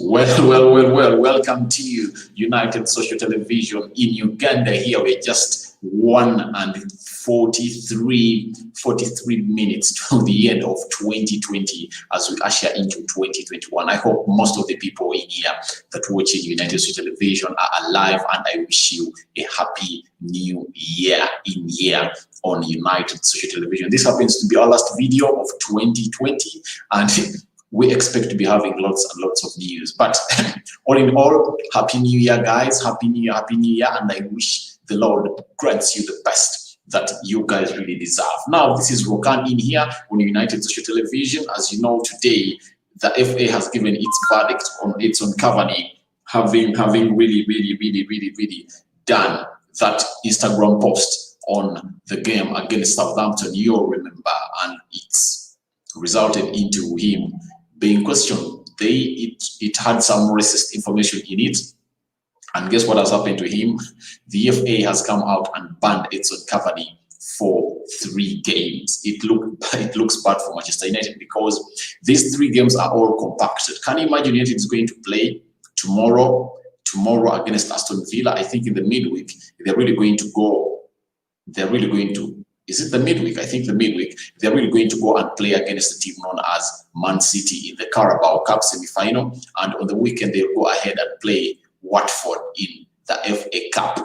Welcome to United Social Television in Uganda. Here we're just 43 minutes to the end of 2020 as we usher into 2021. I hope most of the people in here that watching United Social Television are alive, and I wish you a happy new year in here on United Social Television. This happens to be our last video of 2020, and we expect to be having lots and lots of news. But all in all, Happy New Year, guys. Happy New Year. And I wish the Lord grants you the best that you guys really deserve. Now, this is Rokan in here on United Social Television. As you know, today, the FA has given its verdict on Edinson Cavani having really done that Instagram post on the game against Southampton, you'll remember, and it's resulted into him being questioned. It had some racist information in it, and guess what has happened to him? The FA has come out and banned Edinson Cavani for 3 games. It looks bad for Manchester United because these 3 games are all compacted. Can you imagine United is going to play tomorrow against Aston Villa? I think in the midweek they're really going to go. Is it the midweek? I think the midweek, they're really going to go and play against a team known as Man City in the Carabao Cup semi-final. And on the weekend, they'll go ahead and play Watford in the FA Cup.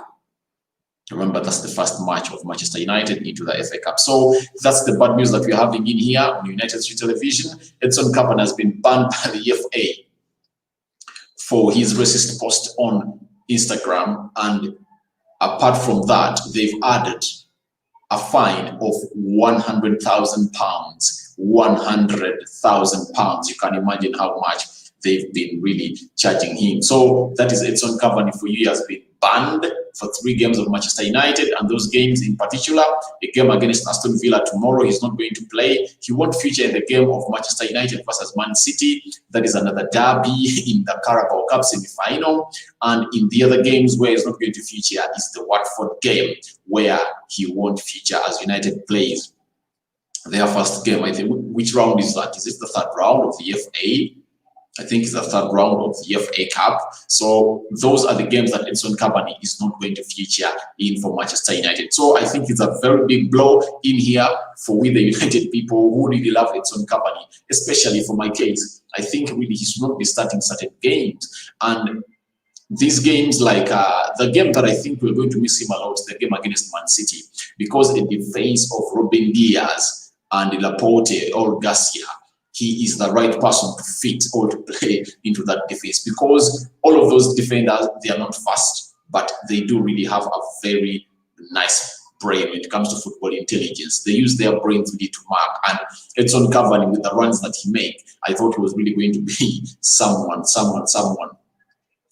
Remember, that's the first match of Manchester United into the FA Cup. So that's the bad news that we're having in here on United Street Television. Edinson Cavani has been banned by the FA for his racist post on Instagram. And apart from that, they've added a fine of £100,000. £100,000. You can imagine how much they've been really charging him. So that is Edinson Cavani for you. He has been banned for 3 games of Manchester United, and those games in particular, a game against Aston Villa tomorrow, he's not going to play. He won't feature in the game of Manchester United versus Man City. That is another derby in the Carabao Cup semi-final. And in the other games where he's not going to feature is the Watford game, where he won't feature as United plays their first game. I think, which round is that? Is it the 3rd round of the FA? I think it's the 3rd round of the FA Cup. So those are the games that Edinson Cavani is not going to feature in for Manchester United. So I think it's a very big blow in here for we the United people who really love Edinson Cavani, especially for my case. I think really he should not be starting certain games. And these games, like the game that I think we're going to miss him a lot, the game against Man City, because in the face of Ruben Diaz and Laporte or Garcia, he is the right person to fit or to play into that defense, because all of those defenders, they are not fast, but they do really have a very nice brain when it comes to football intelligence. They use their brain to mark, and Edinson Cavani, with the runs that he make, I thought he was really going to be someone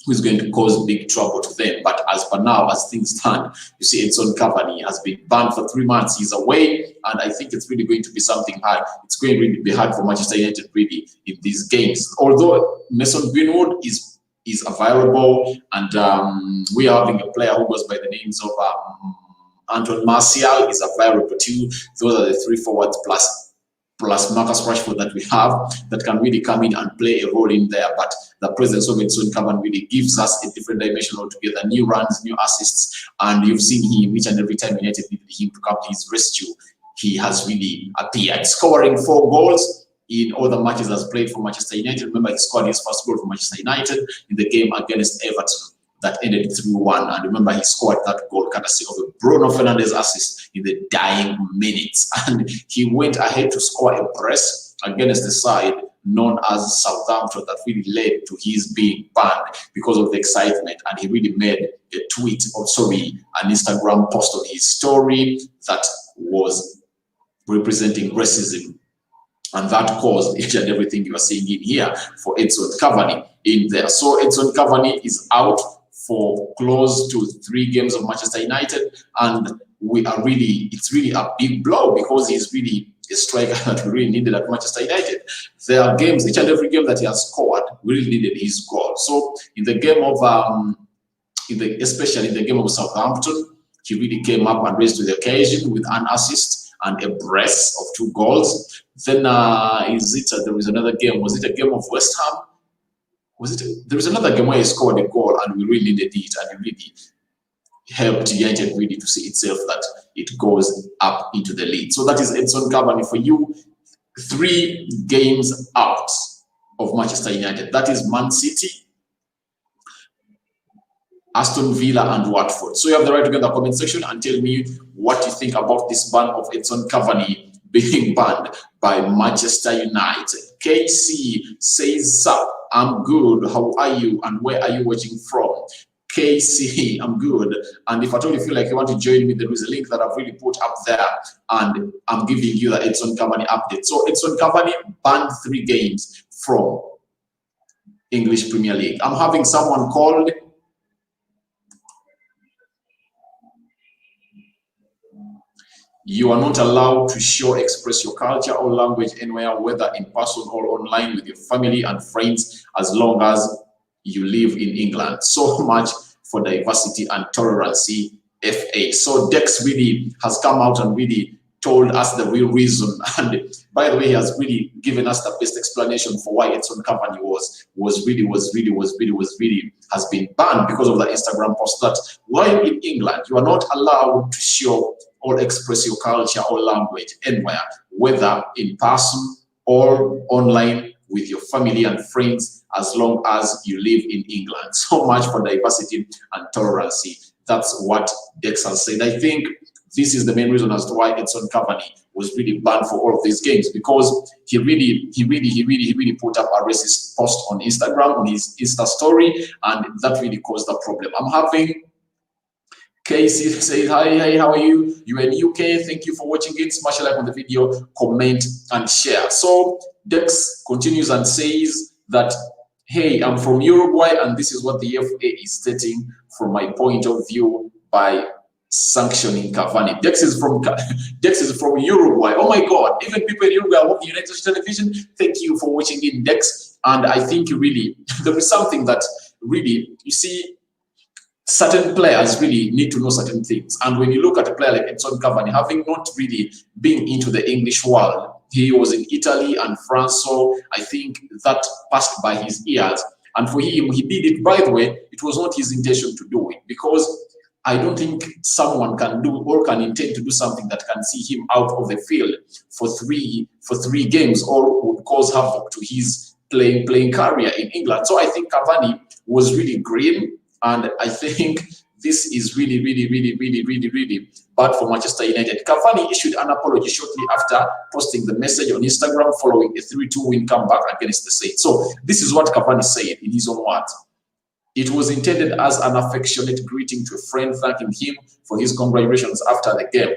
who's going to cause big trouble to them. But as per now, as things stand, you see Edinson Cavani has been banned for 3 months. He's away, and I think it's really going to be something hard. It's going to really be hard for Manchester United really in these games. Although Mason Greenwood is available, and we are having a player who goes by the names of Anton Martial is available too. Those are the 3 forwards plus Marcus Rashford that we have that can really come in and play a role in there. But the presence of Edinson Cavani really gives us a different dimension altogether. New runs, new assists, and you've seen him each and every time United needed him to come to his rescue. He has really appeared, scoring 4 goals in all the matches that's played for Manchester United. Remember, he scored his first goal for Manchester United in the game against Everton that ended 3-1. And remember, he scored that goal courtesy of a Bruno Fernandes assist in the dying minutes. And he went ahead to score a brace against the side known as Southampton that really led to his being banned because of the excitement. And he really made a tweet, or sorry, an Instagram post on his story that was representing racism. And that caused each and everything you are seeing in here for Edinson Cavani in there. So Edinson Cavani is out for close to 3 games of Manchester United, and it's really a big blow because he's really a striker that we really needed at Manchester United. There are games, each and every game that he has scored, we really needed his goal. So in the game of especially in the game of Southampton, he really came up and raised to the occasion with an assist and a brace of 2 goals. Then there was another game. Was it a game of West Ham? was it? There was another game where he scored a goal and we really needed it, and it really helped United really to see itself that it goes up into the lead. So that is Edinson Cavani for you. 3 games out of Manchester United. That is Man City, Aston Villa, and Watford. So you have the right to get in the comment section and tell me what you think about this ban of Edinson Cavani being banned by Manchester United. KC says, "Sir, I'm good. How are you? And where are you watching from?" KC, I'm good. And if at all you feel like you want to join me, there is a link that I've really put up there, and I'm giving you the Edinson Cavani update. So Edinson Cavani banned 3 games from English Premier League. I'm having someone called "You are not allowed to show, express your culture or language anywhere, whether in person or online, with your family and friends, as long as you live in England." So much for diversity and tolerance, FA. So Dex really has come out and really told us the real reason. And by the way, he has really given us the best explanation for why Edinson Cavani has been banned, because of the Instagram post that while in England, you are not allowed to show or express your culture or language anywhere, whether in person or online, with your family and friends, as long as you live in England. So much for diversity and tolerance. That's what Dex has said. I think this is the main reason as to why Edinson Cavani was really banned for all of these games, because he really put up a racist post on Instagram, on his Insta story, and that really caused the problem. I'm having Casey says, hi, how are you? You in UK? Thank you for watching it. Smash a like on the video, comment, and share. So Dex continues and says that, "Hey, I'm from Uruguay, and this is what the FA is stating from my point of view by sanctioning Cavani." Dex is from Uruguay. Oh my God! Even people in Uruguay are watching United Television. Thank you for watching in, Dex. And I think really there is something that really, you see, certain players really need to know certain things. And when you look at a player like Edinson Cavani, having not really been into the English world, he was in Italy and France, so I think that passed by his ears. And for him, he did it, by the way, it was not his intention to do it, because I don't think someone can do or can intend to do something that can see him out of the field for three games, or would cause havoc to his playing career in England. So I think Cavani was really green. And I think this is really bad for Manchester United. Cavani issued an apology shortly after posting the message on Instagram following a 3-2 win comeback against the Saints. So this is what Cavani said in his own words. "It was intended as an affectionate greeting to a friend, thanking him for his congratulations after the game.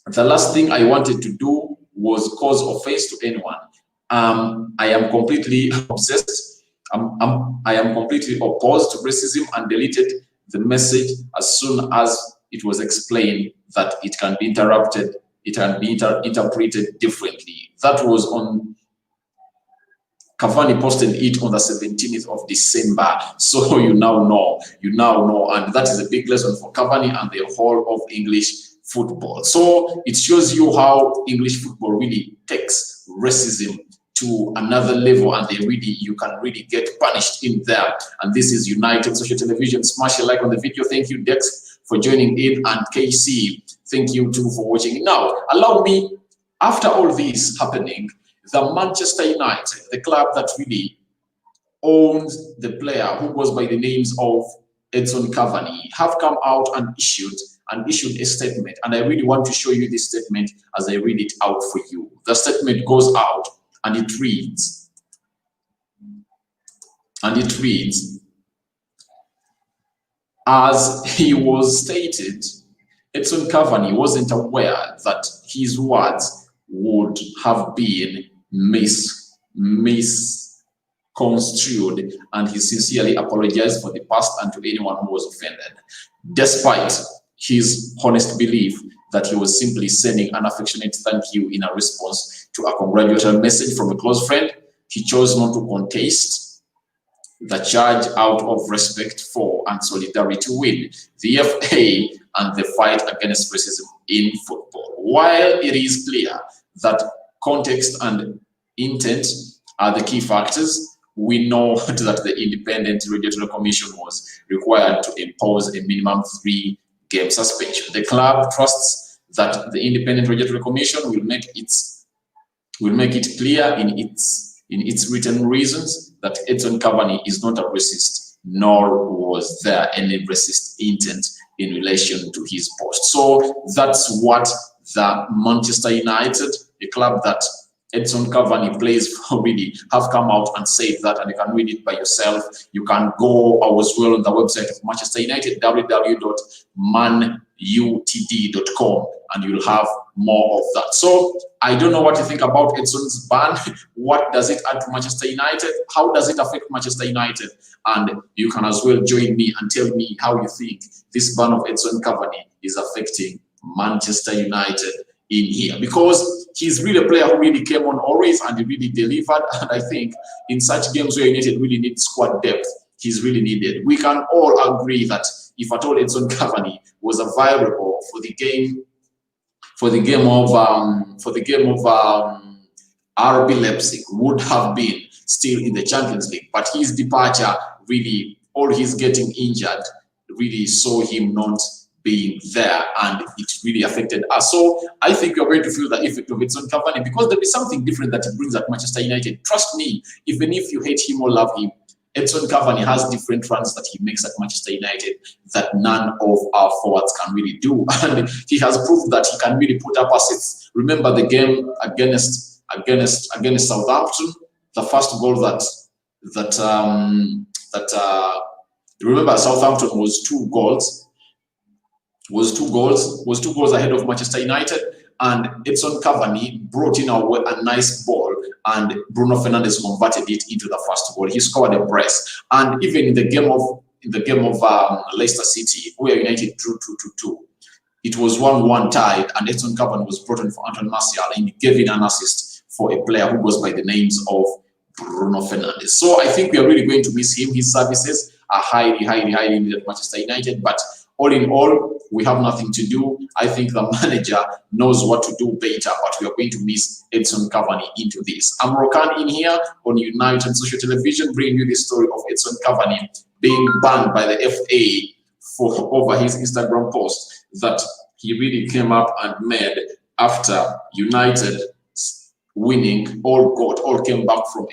The last thing I wanted to do was cause offense to anyone. I am completely obsessed. I am completely opposed to racism, and deleted the message as soon as it was explained that it can be interrupted, it can be interpreted differently." That was on, Cavani posted it on the 17th of December. So you now know, and that is a big lesson for Cavani and the whole of English football. So it shows you how English football really takes racism to another level, and you can really get punished in there. And this is United Social Television. Smash a like on the video. Thank you, Dex, for joining in, and KC, thank you too for watching. Now, allow me, after all this happening, the Manchester United, the club that really owns the player who goes by the names of Edinson Cavani, have come out and issued a statement. And I really want to show you this statement as I read it out for you. The statement goes out, and it reads, as he was stated, Edinson Cavani wasn't aware that his words would have been misconstrued, and he sincerely apologized for the past and to anyone who was offended. Despite his honest belief that he was simply sending an affectionate thank you in a response to a congratulatory message from a close friend, he chose not to contest the charge out of respect for and solidarity with the FA and the fight against racism in football. While it is clear that context and intent are the key factors, we know that the Independent Regulatory Commission was required to impose a minimum 3-game suspension. The club trusts that the Independent Regulatory Commission will make it clear in its written reasons that Edinson Cavani is not a racist, nor was there any racist intent in relation to his post. So that's what the Manchester United, a club that Edinson Cavani plays for, really have come out and said that, and you can read it by yourself. You can go as well on the website of Manchester United, www.manutd.com, and you'll have more of that. So I don't know what you think about Edson's ban. What does it add to Manchester United? How does it affect Manchester United? And you can as well join me and tell me how you think this ban of Edinson Cavani is affecting Manchester United in here, because he's really a player who really came on always and he really delivered. And I think in such games where United really need squad depth, he's really needed. We can all agree that if at all Edinson Cavani was available for the game of RB Leipzig, would have been still in the Champions League. But his departure really, all his getting injured, really saw him not being there, and it really affected us. So I think you're going to feel the effect of Edinson Cavani, because there is something different that he brings at Manchester United. Trust me, even if you hate him or love him, Edinson Cavani has different runs that he makes at Manchester United that none of our forwards can really do. And he has proved that he can really put up assists. Remember the game against Southampton, the first goal remember Southampton was two goals ahead of Manchester United, and Edinson Cavani brought in a nice ball, and Bruno Fernandes converted it into the first goal. He scored a brace. And even in the game of Leicester City, where United drew 2-2, it was 1-1 tied, and Edinson Cavani was brought in for Anton Martial, and he gave in an assist for a player who goes by the names of Bruno Fernandes. So I think we are really going to miss him. His services are highly needed at Manchester United, but all in all, we have nothing to do. I think the manager knows what to do better, but we are going to miss Edinson Cavani into this. I'm Rokan in here on United Social Television, bringing you the story of Edinson Cavani being banned by the FA over his Instagram post that he really came up and made after United winning. All came back from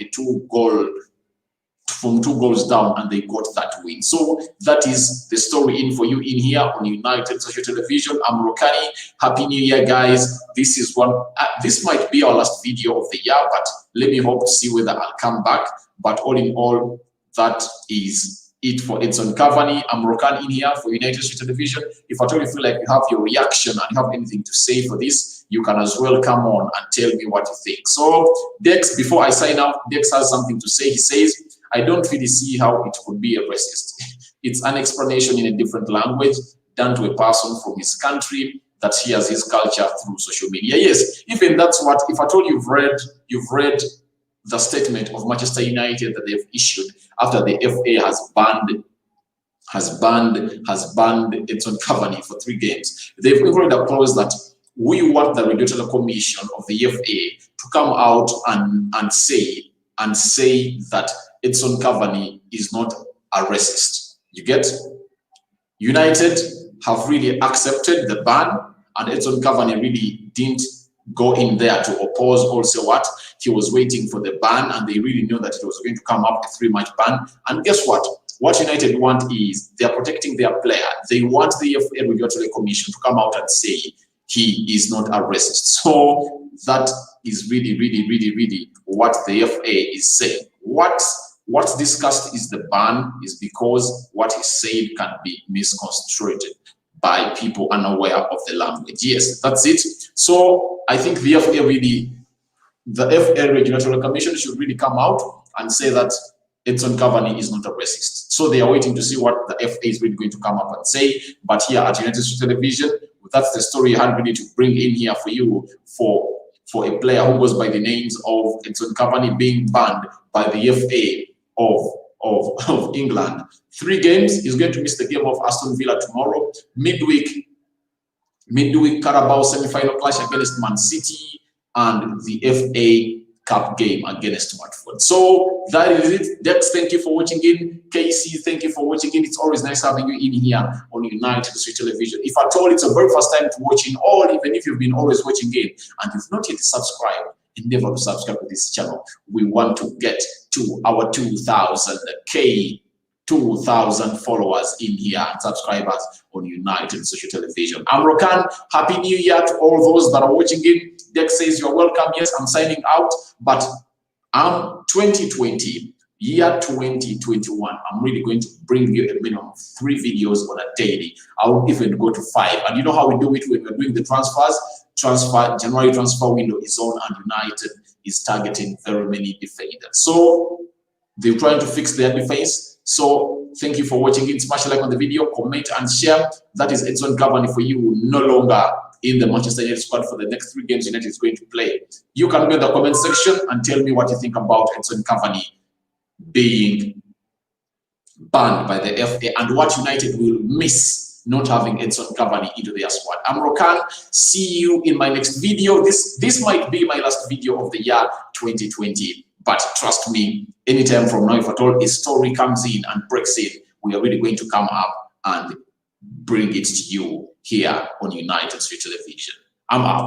two goals down, and they got that win. So that is the story in for you in here on United Social Television. I'm Rokani. Happy New Year, guys. This is this might be our last video of the year, but let me hope to see whether I'll come back. But all in all, that is it for Edinson Cavani. I'm Rokan in here for United Social Television. If at all you feel like you have your reaction and you have anything to say for this, you can as well come on and tell me what you think. So Dex, before I sign out, Dex has something to say. He says, I don't really see how it could be a racist. It's an explanation in a different language done to a person from his country that shares his culture through social media. Yes, even that's what, if at all you've read the statement of Manchester United that they've issued after the FA has banned Edinson Cavani for 3 games. They've included a clause that we want the regulatory commission of the FA to come out and say that Edinson Cavani is not a racist. You get? United have really accepted the ban, and Edinson Cavani really didn't go in there to oppose also what he was waiting for the ban, and they really knew that it was going to come up a 3-match ban. And guess what? What United want is they are protecting their player. They want the FA Regulatory Commission to come out and say he is not a racist. So that is really what the FA is saying. What's discussed is the ban is because what he said can be misconstrued by people unaware of the language. Yes, that's it. So I think the FA Regulatory Commission should really come out and say that Edinson Cavani is not a racist. So they are waiting to see what the FA is really going to come up and say. But here at United Television, that's the story I had really to bring in here for you for a player who goes by the names of Edinson Cavani being banned by the FA of England. 3 games. He's going to miss the game of Aston Villa tomorrow. Midweek Carabao semi-final clash against Man City, and the FA Cup game against Watford. So that is it. Dex, thank you for watching in. Casey, thank you for watching in. It's always nice having you in here on United Street Television. If at all it's a very first time to watch in, or even if you've been always watching in and you've not yet subscribed, endeavor to subscribe to this channel. We want to get to our 2,000 followers in here and subscribers on United Social Television. I'm Rokan. Happy New Year to all those that are watching in. Dex says you're welcome. Yes, I'm signing out, but 2020, year 2021, I'm really going to bring you a minimum of 3 videos on a daily. I'll even go to 5. And you know how we do it when we're doing the transfers? January transfer window is on, and United is targeting very many defenders. So they're trying to fix their defense. So thank you for watching it. Smash a like on the video, comment and share. That is Edinson Cavani for you, no longer in the Manchester United squad for the next 3 games United is going to play. You can go in the comment section and tell me what you think about Edinson Cavani being banned by the FA and what United will miss not having Edinson Cavani into their squad. I'm Rokan. See you in my next video. This might be my last video of the year 2020. But trust me, anytime from now, if at all a story comes in and breaks in, we are really going to come up and bring it to you here on United Street Television. I'm out.